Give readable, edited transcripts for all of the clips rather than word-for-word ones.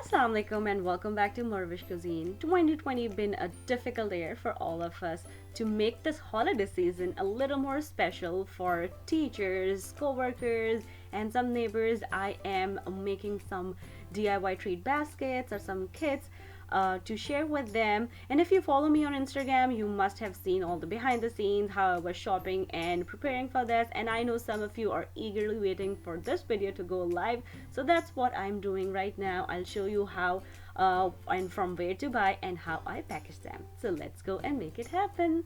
Assalamu alaikum and welcome back to morEwish Cuisine. 2020 been a difficult year for all of us. To make this holiday season a little more special for teachers, co-workers, and some neighbors, I am making some DIY treat baskets or some kits to share with them. And if you follow me on Instagram, you must have seen all the behind the scenes, how I was shopping and preparing for this. And I know some of you are eagerly waiting for this video to go live. So that's what I'm doing right now. I'll show you how and from where to buy and how I package them. So let's go and make it happen.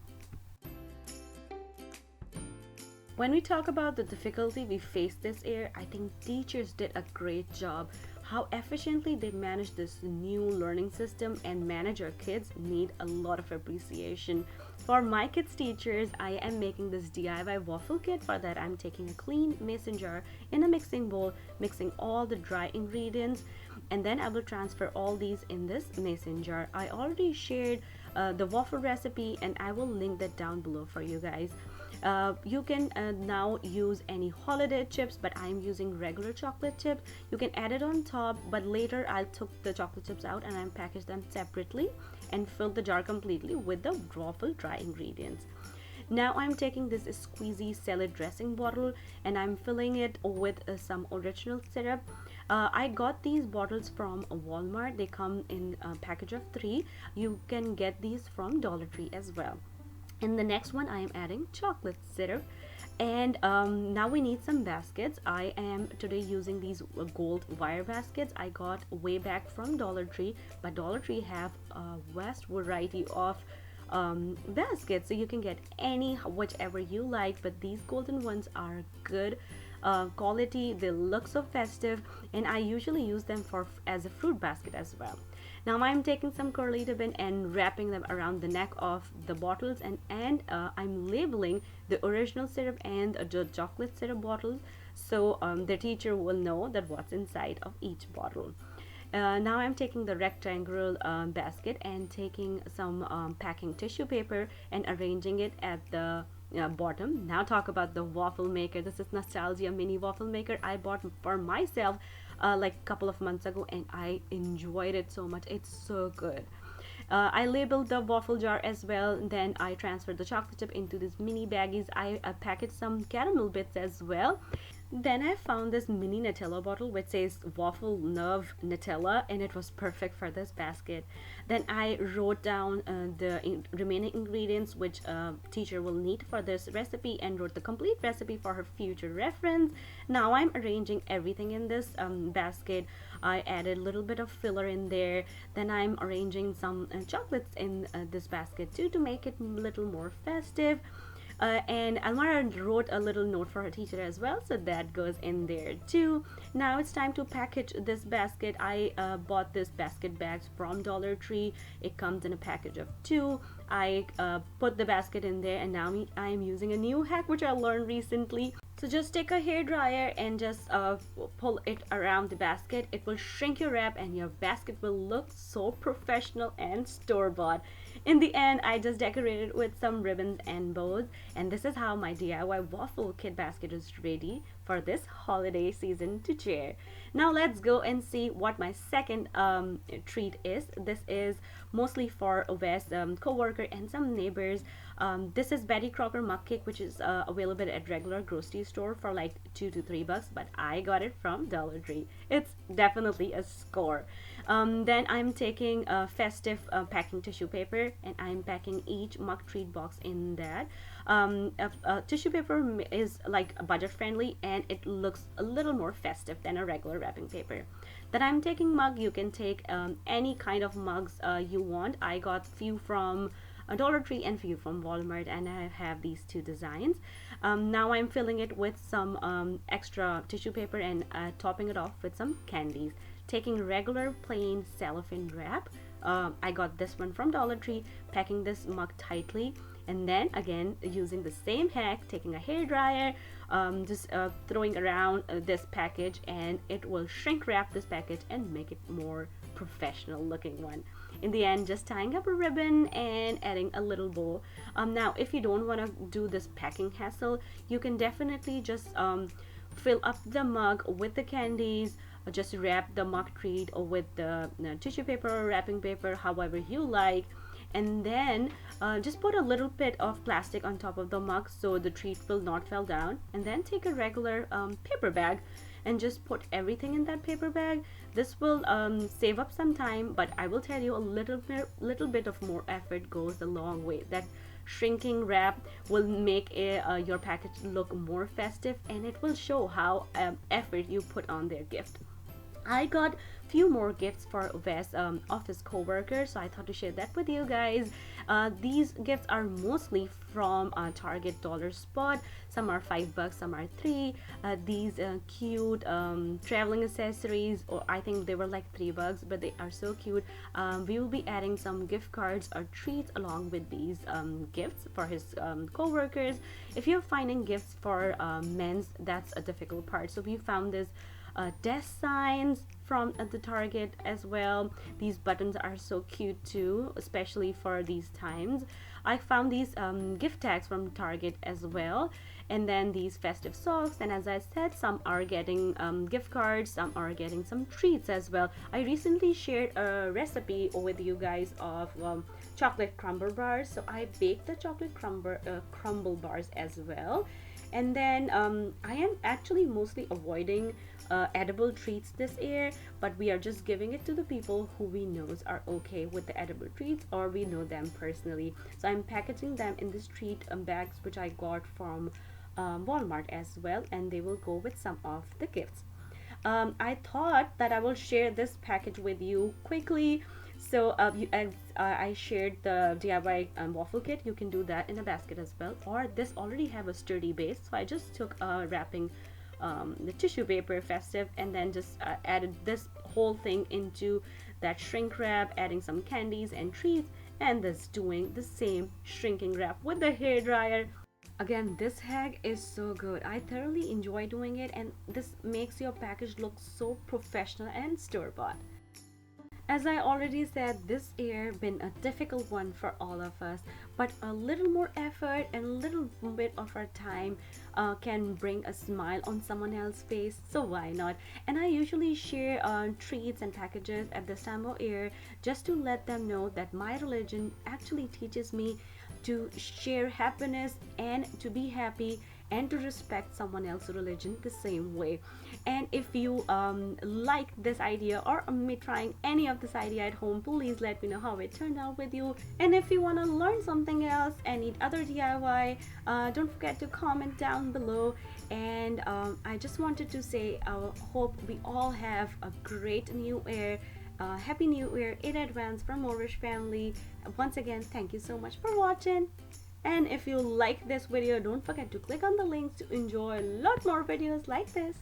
When we talk about the difficulty we faced this year, I think teachers did a great job. How efficiently they manage this new learning system and manage our kids need a lot of appreciation. For my kids teachers, I am making this DIY waffle kit. For that, I'm taking a clean mason jar in a mixing bowl, mixing all the dry ingredients, and then I will transfer all these in this mason jar. I already shared the waffle recipe and I will link that down below for you guys. You can now use any holiday chips, but I'm using regular chocolate chips. You can add it on top, but later I'll took the chocolate chips out and I'm packaged them separately and filled the jar completely with the waffle dry ingredients. Now I'm taking this squeezy salad dressing bottle and I'm filling it with some original syrup. I got these bottles from Walmart. They come in a package of 3. You can get these from Dollar Tree as well. In the next one, I am adding chocolate syrup, and now we need some baskets. I am today using these gold wire baskets I got way back from Dollar Tree, but Dollar Tree have a vast variety of baskets, so you can get any whichever you like, but these golden ones are good quality. They look so festive, and I usually use them for as a fruit basket as well. Now I'm taking some curly ribbon and wrapping them around the neck of the bottles, and I'm labeling the original syrup and the chocolate syrup bottles, so the teacher will know that what's inside of each bottle. Now I'm taking the rectangular basket and taking some packing tissue paper and arranging it at the bottom. Now talk about the waffle maker. This is nostalgia mini waffle maker I bought for myself like a couple of months ago, and I enjoyed it so much. It's so good. I labeled the waffle jar as well. Then I transferred the chocolate chip into these mini baggies. I packaged some caramel bits as well. Then I found this mini Nutella bottle which says waffle love Nutella, and it was perfect for this basket. Then I wrote down the remaining ingredients which teacher will need for this recipe and wrote the complete recipe for her future reference. Now I'm arranging everything in this basket. I added a little bit of filler in there. Then I'm arranging some chocolates in this basket too to make it a little more festive. And Almara wrote a little note for her teacher as well, so that goes in there too. Now it's time to package this basket. I bought this basket bags from Dollar Tree. It comes in a package of 2. I put the basket in there, and now I am using a new hack which I learned recently. So just take a hair dryer and just pull it around the basket. It will shrink your wrap and your basket will look so professional and store-bought. In the end, I just decorated with some ribbons and bows, and this is how my DIY waffle kit basket is ready for this holiday season to share. Now let's go and see what my second treat is. This is mostly for Ovaes co-worker and some neighbors. This is Betty Crocker mug cake, which is available at regular grocery store for like $2 to $3, but I got it from Dollar Tree. It's definitely a score. Then I'm taking a festive packing tissue paper, and I'm packing each mug treat box in that. Tissue paper is like budget friendly and it looks a little more festive than a regular wrapping paper. Then I'm taking mug. You can take any kind of mugs you want. I got few from Dollar Tree and few from Walmart, and I have these 2 designs. Now I'm filling it with some extra tissue paper and topping it off with some candies. Taking regular plain cellophane wrap. I got this one from Dollar Tree, packing this mug tightly, and then again using the same hack, taking a hair dryer, just throwing around this package, and it will shrink wrap this package and make it more professional looking one. In the end, just tying up a ribbon and adding a little bow. Now if you don't want to do this packing hassle, you can definitely just fill up the mug with the candies, just wrap the mug treat with the tissue paper or wrapping paper, however you like, and then just put a little bit of plastic on top of the mug so the treat will not fall down, and then take a regular paper bag and just put everything in that paper bag. This will save up some time, but I will tell you, a little bit of more effort goes a long way. That shrinking wrap will make your package look more festive, and it will show how effort you put on their gift. I got few more gifts for Ovaes office co-workers, so I thought to share that with you guys. These gifts are mostly from Target dollar spot. Some are $5, some are three. These cute traveling accessories, or I think they were like $3, but they are so cute. We will be adding some gift cards or treats along with these gifts for his co-workers. If you're finding gifts for men's, that's a difficult part. So we found this desk signs from the Target as well. These buttons are so cute too, especially for these times. I found these gift tags from Target as well, and then these festive socks. And as I said, some are getting gift cards, some are getting some treats as well. I recently shared a recipe with you guys of chocolate crumble bars, so I baked the chocolate crumble bars as well. And then I am actually mostly avoiding edible treats this year, but we are just giving it to the people who we knows are okay with the edible treats, or we know them personally. So I'm packaging them in this treat bags which I got from Walmart as well, and they will go with some of the gifts. I thought that I will share this package with you quickly. So as I shared the DIY waffle kit, you can do that in a basket as well, or this already have a sturdy base, so I just took wrapping the tissue paper festive, and then just added this whole thing into that shrink wrap, adding some candies and treats, and this doing the same shrinking wrap with the hair dryer. Again, this hack is so good. I thoroughly enjoy doing it, and this makes your package look so professional and store-bought. As I already said, this year been a difficult one for all of us, but a little more effort and a little bit of our time can bring a smile on someone else's face, so why not? And I usually share treats and packages at this time of year just to let them know that my religion actually teaches me to share happiness and to be happy and to respect someone else's religion the same way. And if you like this idea, or me trying any of this idea at home, please let me know how it turned out with you. And if you want to learn something else and need other DIY, don't forget to comment down below. And I just wanted to say, I hope we all have a great new year. Happy New Year in advance from morEwish family. Once again, thank you so much for watching. And if you like this video, don't forget to click on the links to enjoy a lot more videos like this.